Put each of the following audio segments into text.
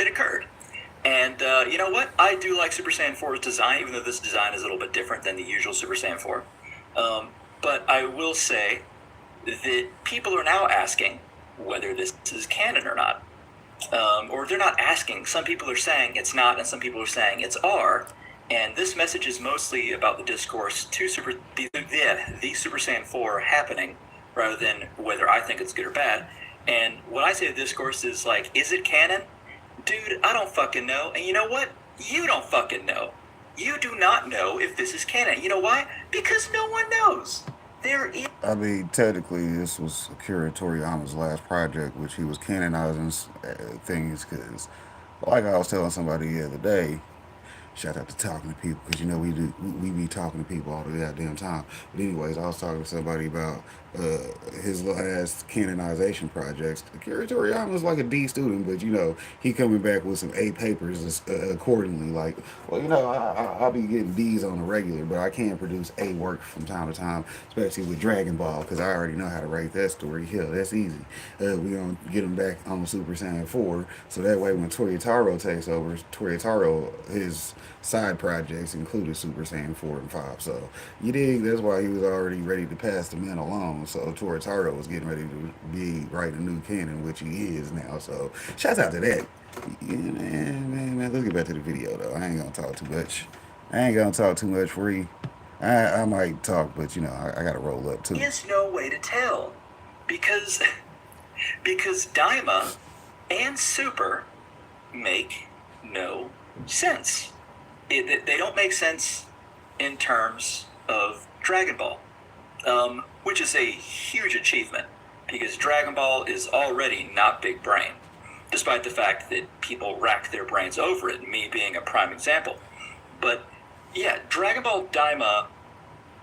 it occurred. And you know what? I do like Super Saiyan 4's design, even though this design is a little bit different than the usual Super Saiyan 4. But I will say that people are now asking whether this is canon or not. Or they're not asking. Some people are saying it's not, and some people are saying it's R. And this message is mostly about the discourse to the Super Saiyan 4 happening, rather than whether I think it's good or bad. And when I say the discourse is like, is it canon? Dude, I don't fucking know. And you know what? You don't fucking know. You do not know if this is canon. You know why? Because no one knows. There is. I mean, technically, this was Akira Toriyama's last project, which he was canonizing things because, like I was telling somebody the other day, shout out to talking to people because you know we be talking to people all the goddamn time. But anyways, I was talking to somebody about his last canonization projects. Akira Toriyama was like a D student, but you know he coming back with some A papers accordingly. Like, well, you know I'll be getting D's on the regular, but I can produce A work from time to time, especially with Dragon Ball because I already know how to write that story. Hell, that's easy. We gonna get him back on the Super Saiyan 4, so that way when Toyotaro takes over, Toyotaro his side projects included Super Saiyan 4 and 5. So you dig? That's why he was already ready to pass the men along. So Toritaro was getting ready to be writing a new canon, which he is now. So shouts out to that. Yeah, man, let's get back to the video though. I ain't gonna talk too much. I ain't gonna talk too much free. I might talk, but you know, I gotta roll up too. There's no way to tell. Because because Daima and Super make no sense. They don't make sense in terms of Dragon Ball, which is a huge achievement because Dragon Ball is already not big brain, despite the fact that people rack their brains over it, me being a prime example. But yeah, Dragon Ball Daima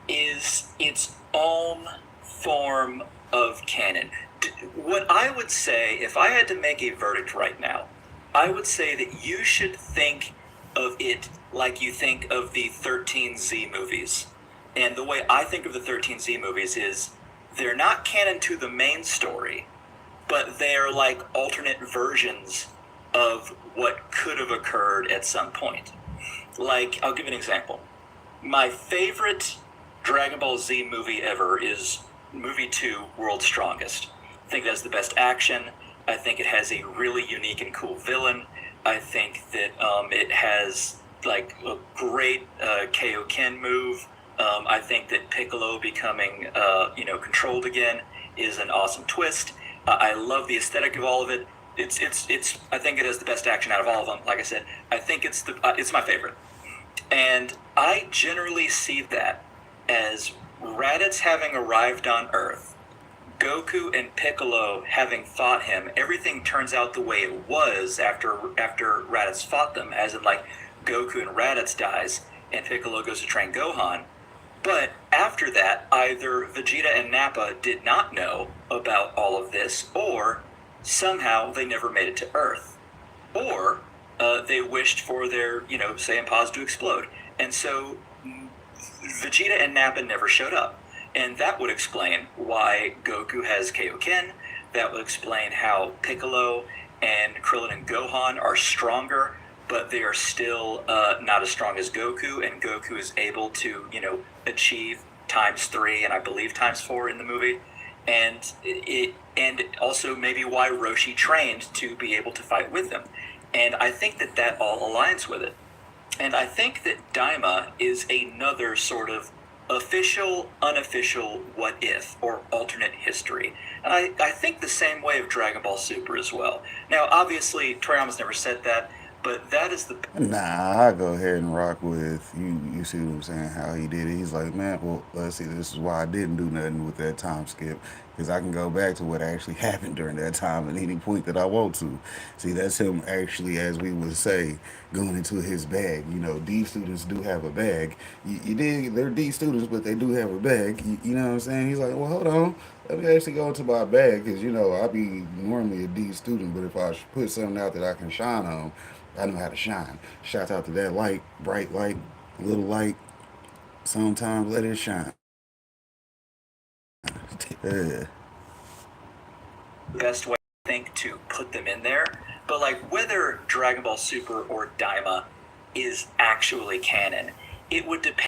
is its own form of canon. What I would say, if I had to make a verdict right now, I would say that you should think of it like you think of the 13Z movies. And the way I think of the 13Z movies is they're not canon to the main story, but they're like alternate versions of what could have occurred at some point. Like, I'll give an example. My favorite Dragon Ball Z movie ever is movie 2, World's Strongest. I think that's the best action. I think it has a really unique and cool villain. I think that it has like a great Kaioken move. I think that Piccolo becoming controlled again is an awesome twist. I love the aesthetic of all of it. It's. I think it has the best action out of all of them. Like I said, I think it's my favorite, and I generally see that as Raditz having arrived on Earth, Goku and Piccolo having fought him. Everything turns out the way it was after Raditz fought them, as in like Goku and Raditz dies and Piccolo goes to train Gohan. But after that, either Vegeta and Nappa did not know about all of this, or somehow they never made it to Earth, or they wished for their Saiyan Paws to explode, and so Vegeta and Nappa never showed up. And that would explain why Goku has Kaioken. That would explain how Piccolo and Krillin and Gohan are stronger, but they are still not as strong as Goku, and Goku is able to, achieve ×3 and I believe ×4 in the movie. And also maybe why Roshi trained to be able to fight with them. And I think that all aligns with it. And I think that Daima is another sort of official, unofficial what if, or alternate history. And I think the same way of Dragon Ball Super as well. Now, obviously, Toriyama's never said that, but that is the... Nah, I go ahead and rock with you. You see what I'm saying? How he did it. He's like, man, well, let's see. This is why I didn't do nothing with that time skip, because I can go back to what actually happened during that time at any point that I want to. See, that's him actually, as we would say, going into his bag. You know, D students do have a bag. You dig? They're D students, but they do have a bag. You know what I'm saying? He's like, well, hold on. Let me actually go into my bag, because I be normally a D student, but if I put something out that I can shine on, I know how to shine. Shout out to that light, bright light, little light. Sometimes let it shine. best way I think to put them in there. But like whether Dragon Ball Super or Daima is actually canon, it would depend